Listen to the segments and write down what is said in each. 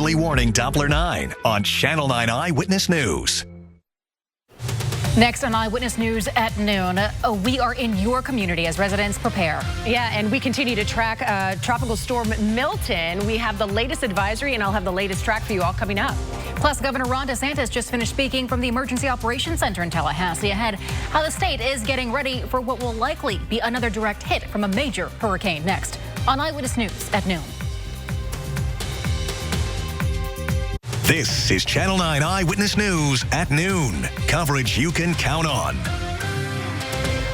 Early Warning Doppler 9 on Channel 9 Eyewitness News. Next on Eyewitness News at noon, we are in your community as residents prepare. Yeah, and we continue to track Tropical Storm Milton. We have the latest advisory, and I'll have the latest track for you all coming up. Plus, Governor Ron DeSantis just finished speaking from the Emergency Operations Center in Tallahassee ahead how the state is getting ready for what will likely be another direct hit from a major hurricane. Next on Eyewitness News at noon. This is Channel 9 Eyewitness News at noon. Coverage you can count on.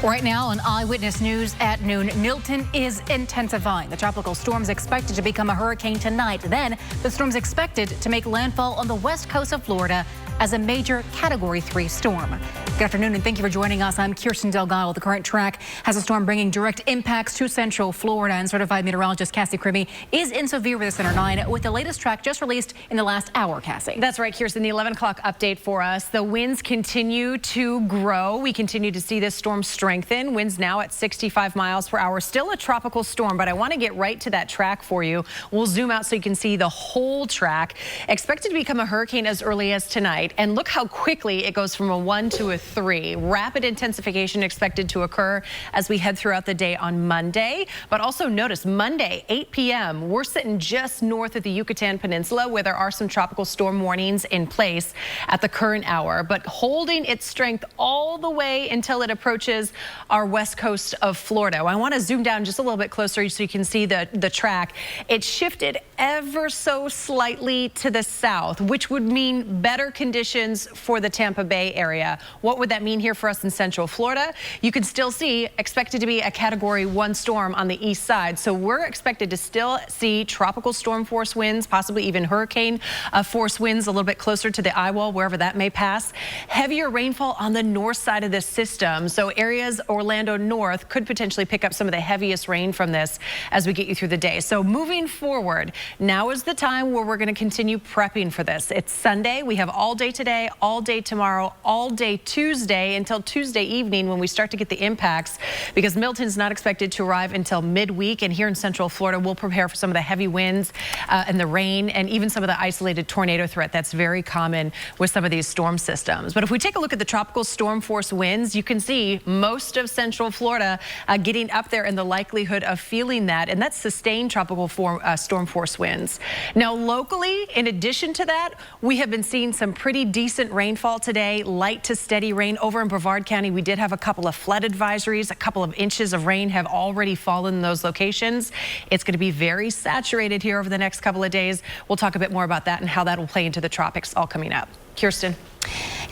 Right now on Eyewitness News at noon, Milton is intensifying. The tropical storm is expected to become a hurricane tonight. Then the storm's expected to make landfall on the west coast of Florida as a major Category 3 storm. Good afternoon and thank you for joining us. I'm Kirsten Delgado. The current track has a storm bringing direct impacts to central Florida, and certified meteorologist Cassie Crimmy is in severe weather center 9 with the latest track just released in the last hour. Cassie. That's right, Kirsten. The 11 o'clock update for us. The winds continue to grow. We continue to see this storm strengthen. Winds now at 65 miles per hour. Still a tropical storm, but I want to get right to that track for you. We'll zoom out so you can see the whole track. Expected to become a hurricane as early as tonight. And look how quickly it goes from a 1 to a 3. Rapid intensification expected to occur as we head throughout the day on Monday. But also notice Monday, 8 p.m., we're sitting just north of the Yucatan Peninsula where there are some tropical storm warnings in place at the current hour, but holding its strength all the way until it approaches our west coast of Florida. I want to zoom down just a little bit closer so you can see the track. It shifted ever so slightly to the south, which would mean better conditions for the Tampa Bay area. What would that mean here for us in central Florida? You can still see expected to be a Category 1 storm on the east side. So we're expected to still see tropical storm force winds, possibly even hurricane force winds a little bit closer to the eye wall, wherever that may pass. Heavier rainfall on the north side of this system. So areas Orlando north could potentially pick up some of the heaviest rain from this as we get you through the day. So moving forward, now is the time where we're going to continue prepping for this. It's Sunday. We have all day today, all day tomorrow, all day Tuesday until Tuesday evening when we start to get the impacts, because Milton's not expected to arrive until midweek. And here in central Florida, we'll prepare for some of the heavy winds and the rain and even some of the isolated tornado threat that's very common with some of these storm systems. But if we take a look at the tropical storm force winds, you can see most of central Florida getting up there in the likelihood of feeling that, and that's sustained tropical storm force winds. Now locally, in addition to that, we have been seeing some pretty decent rainfall today, light to steady rain over in Brevard County. We did have a couple of flood advisories. A couple of inches of rain have already fallen in those locations. It's going to be very saturated here over the next couple of days. We'll talk a bit more about that and how that will play into the tropics all coming up. Kirsten.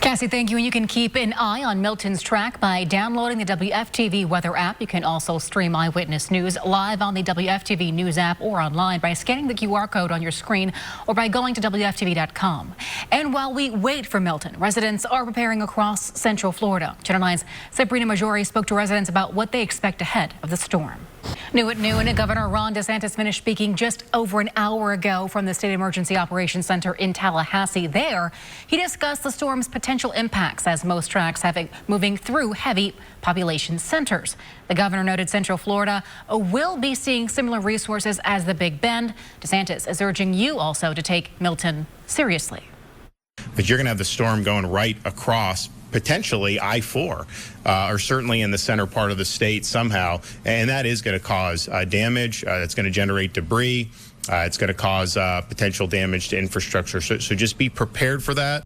Cassie, thank you. And you can keep an eye on Milton's track by downloading the WFTV weather app. You can also stream Eyewitness News live on the WFTV News app or online by scanning the QR code on your screen or by going to WFTV.com. And while we wait for Milton, residents are preparing across central Florida. Channel 9's Sabrina Majori spoke to residents about what they expect ahead of the storm. New at noon, Governor Ron DeSantis finished speaking just over an hour ago from the State Emergency Operations Center in Tallahassee. There, he discussed the storm's potential impacts as most tracks have it moving through heavy population centers. The governor noted central Florida will be seeing similar resources as the Big Bend. DeSantis is urging you also to take Milton seriously. But you're going to have the storm going right across potentially I-4 or certainly in the center part of the state somehow, and that is going to cause damage. It's going to generate debris. It's going to cause potential damage to infrastructure. So just be prepared for that.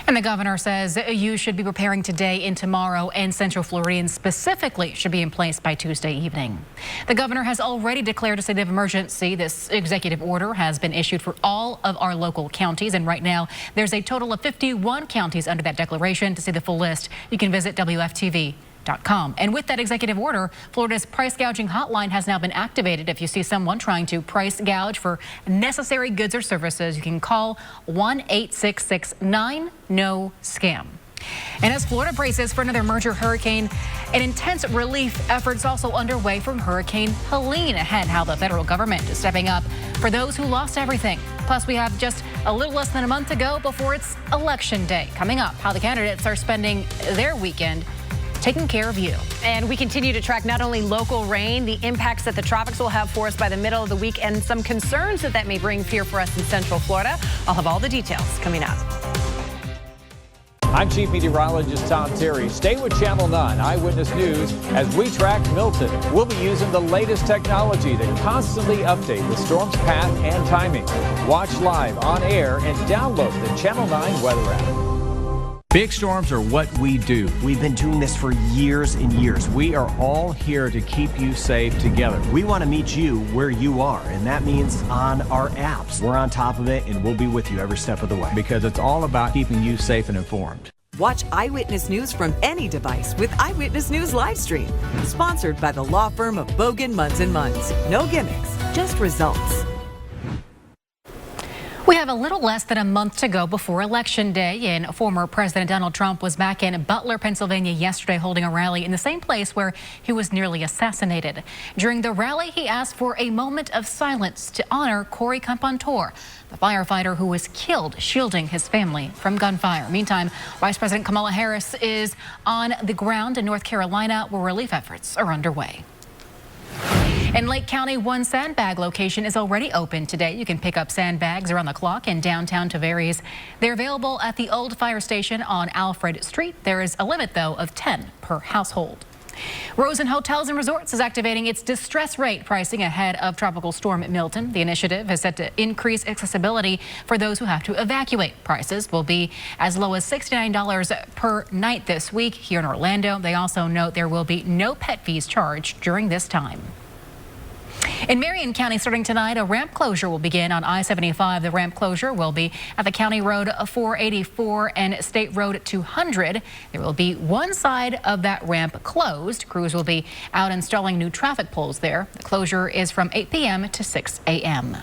And the governor says you should be preparing today and tomorrow, and Central Floridians specifically should be in place by Tuesday evening. The governor has already declared a state of emergency. This executive order has been issued for all of our local counties, and right now there's a total of 51 counties under that declaration. To see the full list, you can visit WFTV.com. And with that executive order, Florida's price gouging hotline has now been activated. If you see someone trying to price gouge for necessary goods or services, you can call 1-866-9-NO-SCAM. And as Florida braces for another major hurricane, an intense relief effort's also underway from Hurricane Helene. Ahead, how the federal government is stepping up for those who lost everything. Plus, we have just a little less than a month to go before it's Election Day. Coming up, how the candidates are spending their weekend taking care of you. And we continue to track not only local rain, the impacts that the tropics will have for us by the middle of the week, and some concerns that may bring fear for us in Central Florida. I'll have all the details coming up. I'm Chief Meteorologist Tom Terry. Stay with Channel 9 Eyewitness News as we track Milton. We'll be using the latest technology to constantly update the storm's path and timing. Watch live on air and download the Channel 9 weather app. Big storms are what we do. We've been doing this for years and years. We are all here to keep you safe together. We want to meet you where you are, and that means on our apps. We're on top of it, and we'll be with you every step of the way. Because it's all about keeping you safe and informed. Watch Eyewitness News from any device with Eyewitness News Livestream. Sponsored by the law firm of Bogan, Munz & Munz. No gimmicks, just results. We have a little less than a month to go before Election Day, and former President Donald Trump was back in Butler, Pennsylvania yesterday holding a rally in the same place where he was nearly assassinated. During the rally, he asked for a moment of silence to honor Corey Campantor, the firefighter who was killed shielding his family from gunfire. Meantime, Vice President Kamala Harris is on the ground in North Carolina where relief efforts are underway. In Lake County, one sandbag location is already open today. You can pick up sandbags around the clock in downtown Tavares. They're available at the old fire station on Alfred Street. There is a limit, though, of 10 per household. Rosen Hotels and Resorts is activating its distress rate pricing ahead of Tropical Storm Milton. The initiative is set to increase accessibility for those who have to evacuate. Prices will be as low as $69 per night this week here in Orlando. They also note there will be no pet fees charged during this time. In Marion County, starting tonight, a ramp closure will begin on I-75. The ramp closure will be at the County Road 484 and State Road 200. There will be one side of that ramp closed. Crews will be out installing new traffic poles there. The closure is from 8 p.m. to 6 a.m.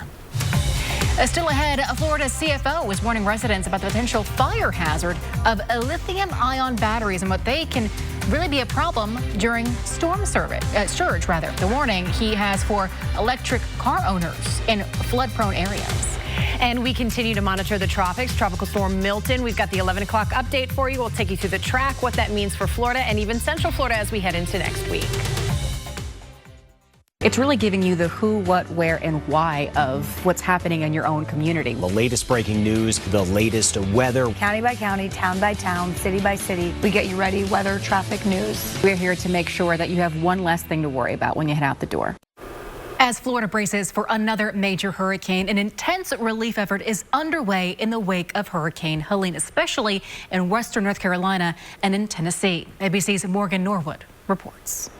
Still ahead, Florida's CFO is warning residents about the potential fire hazard of lithium-ion batteries and what they can really be a problem during storm surge. The warning he has for electric car owners in flood-prone areas. And we continue to monitor the tropics. Tropical Storm Milton. We've got the 11 o'clock update for you. We'll take you through the track, what that means for Florida and even Central Florida as we head into next week. It's really giving you the who, what, where, and why of what's happening in your own community. The latest breaking news, the latest weather. County by county, town by town, city by city. We get you ready, weather, traffic, news. We're here to make sure that you have one less thing to worry about when you head out the door. As Florida braces for another major hurricane, an intense relief effort is underway in the wake of Hurricane Helene, especially in western North Carolina and in Tennessee. ABC's Morgan Norwood reports.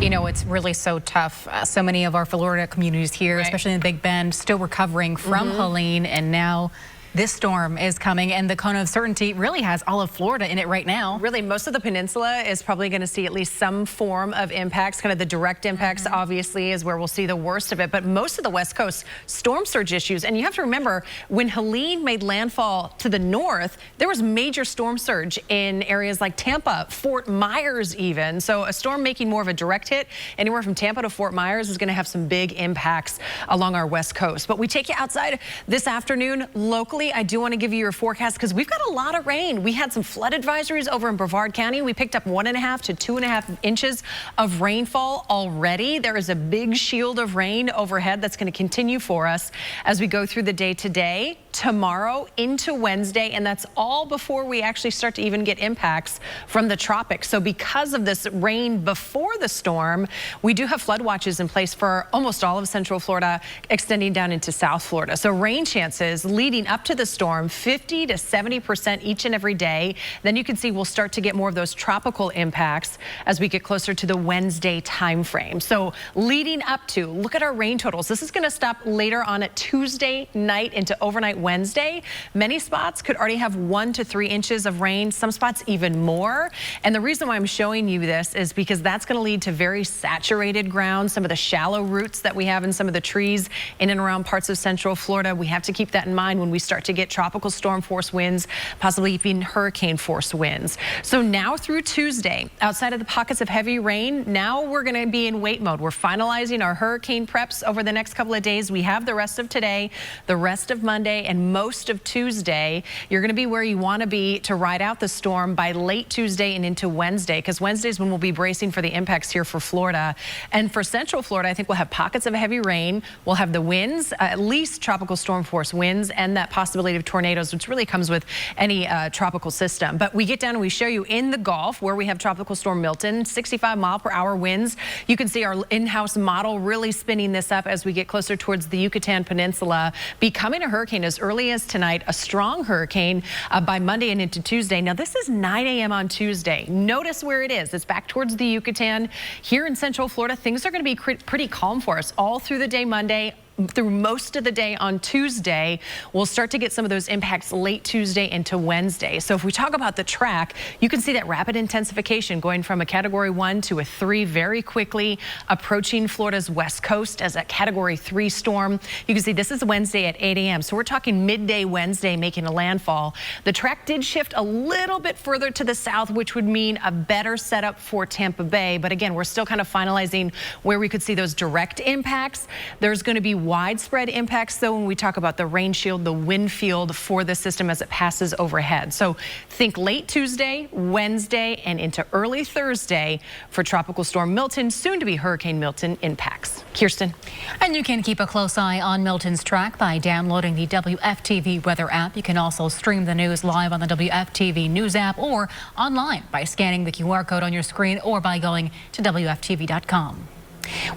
You know, it's really so tough. So many of our Florida communities here, especially in the Big Bend, still recovering from Helene, and now this storm is coming, and the cone of certainty really has all of Florida in it right now. Really, most of the peninsula is probably going to see at least some form of impacts. Kind of the direct impacts, obviously, is where we'll see the worst of it. But most of the West Coast, storm surge issues. And you have to remember, when Helene made landfall to the north, there was major storm surge in areas like Tampa, Fort Myers even. So a storm making more of a direct hit anywhere from Tampa to Fort Myers is going to have some big impacts along our West Coast. But we take you outside this afternoon locally. I do want to give you your forecast because we've got a lot of rain. We had some flood advisories over in Brevard County. We picked up 1.5 to 2.5 inches of rainfall already. There is a big shield of rain overhead that's going to continue for us as we go through the day today, tomorrow into Wednesday, and that's all before we actually start to even get impacts from the tropics. So because of this rain before the storm, we do have flood watches in place for almost all of Central Florida, extending down into South Florida. So rain chances leading up to the storm, 50 to 70% each and every day. Then you can see we'll start to get more of those tropical impacts as we get closer to the Wednesday time frame. So leading up to, look at our rain totals. This is going to stop later on at Tuesday night into overnight Wednesday. Many spots could already have 1 to 3 inches of rain, some spots even more. And the reason why I'm showing you this is because that's going to lead to very saturated ground, some of the shallow roots that we have in some of the trees in and around parts of Central Florida. We have to keep that in mind when we start start to get tropical storm force winds, possibly even hurricane force winds. So now through Tuesday, outside of the pockets of heavy rain, now we're going to be in wait mode. We're finalizing our hurricane preps over the next couple of days. We have the rest of today, the rest of Monday, and most of Tuesday. You're going to be where you want to be to ride out the storm by late Tuesday and into Wednesday, because Wednesday's when we'll be bracing for the impacts here for Florida. And for Central Florida, I think we'll have pockets of heavy rain. We'll have the winds, at least tropical storm force winds, and that possibility of tornadoes, which really comes with any tropical system. But we get down and we show you in the Gulf where we have Tropical Storm Milton, 65-mile-per-hour winds. You can see our in-house model really spinning this up as we get closer towards the Yucatan Peninsula, becoming a hurricane as early as tonight, a strong hurricane by Monday and into Tuesday. Now, this is 9 a.m. on Tuesday. Notice where it is. It's back towards the Yucatan. Here in Central Florida, things are going to be pretty calm for us all through the day Monday. Through most of the day on Tuesday, we'll start to get some of those impacts late Tuesday into Wednesday. So if we talk about the track, you can see that rapid intensification going from a Category 1 to a 3 very quickly, approaching Florida's west coast as a Category 3 storm. You can see this is Wednesday at 8 a.m. So we're talking midday Wednesday making a landfall. The track did shift a little bit further to the south, which would mean a better setup for Tampa Bay. But again, we're still kind of finalizing where we could see those direct impacts. There's going to be widespread impacts, though, when we talk about the rain shield, the wind field for the system as it passes overhead. So think late Tuesday, Wednesday, and into early Thursday for Tropical Storm Milton, soon to be Hurricane Milton impacts. Kirsten. And you can keep a close eye on Milton's track by downloading the WFTV weather app. You can also stream the news live on the WFTV news app or online by scanning the QR code on your screen or by going to WFTV.com.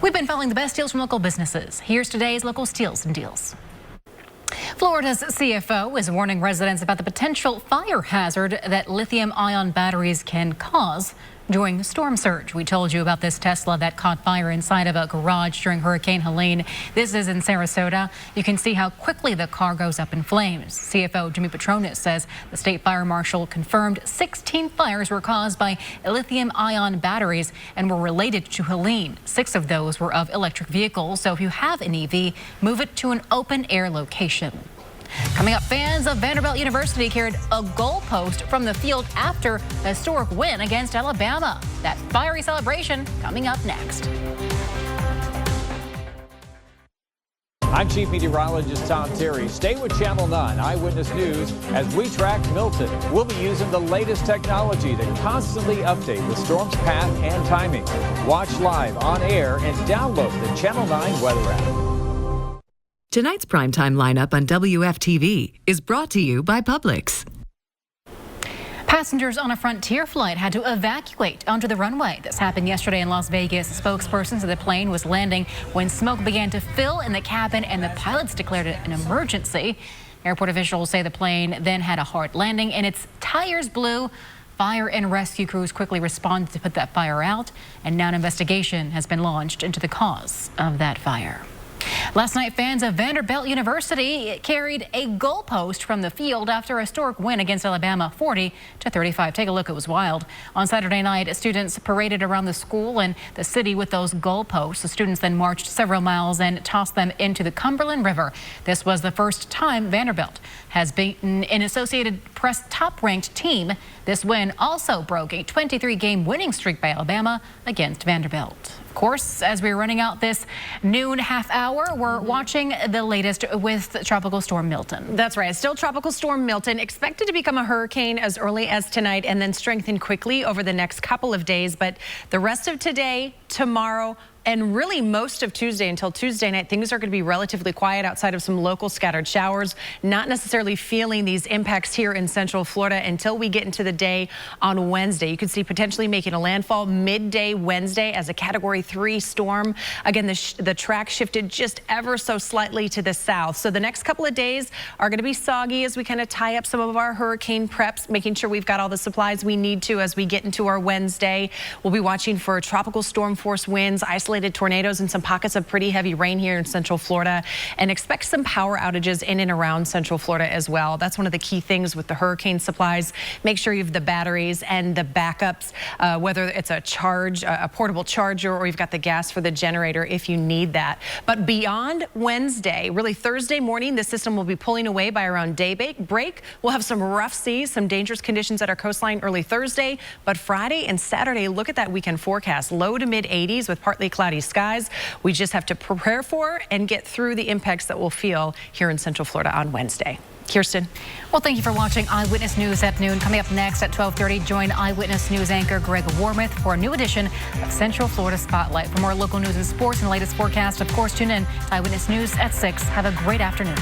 We've been following the best deals from local businesses. Here's today's local steals and deals. Florida's CFO is warning residents about the potential fire hazard that lithium-ion batteries can cause during the storm surge. We told you about this Tesla that caught fire inside of a garage during Hurricane Helene. This is in Sarasota. You can see how quickly the car goes up in flames. CFO Jimmy Petronas says the state fire marshal confirmed 16 fires were caused by lithium-ion batteries and were related to Helene. 6 of those were of electric vehicles. So if you have an EV, move it to an open-air location. Coming up, fans of Vanderbilt University carried a goalpost from the field after a historic win against Alabama. That fiery celebration coming up next. I'm Chief Meteorologist Tom Terry. Stay with Channel 9 Eyewitness News as we track Milton. We'll be using the latest technology to constantly update the storm's path and timing. Watch live on air and download the Channel 9 weather app. Tonight's primetime lineup on WFTV is brought to you by Publix. Passengers on a Frontier flight had to evacuate onto the runway. This happened yesterday in Las Vegas. A spokesperson said the plane was landing when smoke began to fill in the cabin and the pilots declared it an emergency. Airport officials say the plane then had a hard landing and its tires blew. Fire and rescue crews quickly responded to put that fire out, and now an investigation has been launched into the cause of that fire. Last night, fans of Vanderbilt University carried a goalpost from the field after a historic win against Alabama, 40-35. Take a look. It was wild. On Saturday night, students paraded around the school and the city with those goalposts. The students then marched several miles and tossed them into the Cumberland River. This was the first time Vanderbilt has beaten an Associated Press top-ranked team. This win also broke a 23-game winning streak by Alabama against Vanderbilt. Of course, as we're running out this noon half hour, we're watching the latest with Tropical Storm Milton. That's right. Still Tropical Storm Milton, expected to become a hurricane as early as tonight and then strengthen quickly over the next couple of days. But the rest of today, tomorrow, and really most of Tuesday until Tuesday night, things are going to be relatively quiet outside of some local scattered showers. Not necessarily feeling these impacts here in Central Florida until we get into the day on Wednesday. You could see potentially making a landfall midday Wednesday as a Category 3 storm. Again, the track shifted just ever so slightly to the south. So the next couple of days are going to be soggy as we kind of tie up some of our hurricane preps, making sure we've got all the supplies we need to as we get into our Wednesday. We'll be watching for tropical storm force winds, isolated isolated tornadoes and some pockets of pretty heavy rain here in Central Florida, and expect some power outages in and around Central Florida as well. That's one of the key things with the hurricane supplies. Make sure you have the batteries and the backups, whether it's a charge, a portable charger, or you've got the gas for the generator if you need that. But beyond Wednesday, really Thursday morning, the system will be pulling away by around daybreak. We'll have some rough seas, some dangerous conditions at our coastline early Thursday, but Friday and Saturday, look at that weekend forecast. Low to mid 80s with partly cloudy skies. We just have to prepare for and get through the impacts that we'll feel here in Central Florida on Wednesday. Kirsten. Well, thank you for watching Eyewitness News at noon. Coming up next at 12:30, join Eyewitness News anchor Greg Warmouth for a new edition of Central Florida Spotlight. For more local news and sports and the latest forecast, of course, tune in to Eyewitness News at 6. Have a great afternoon.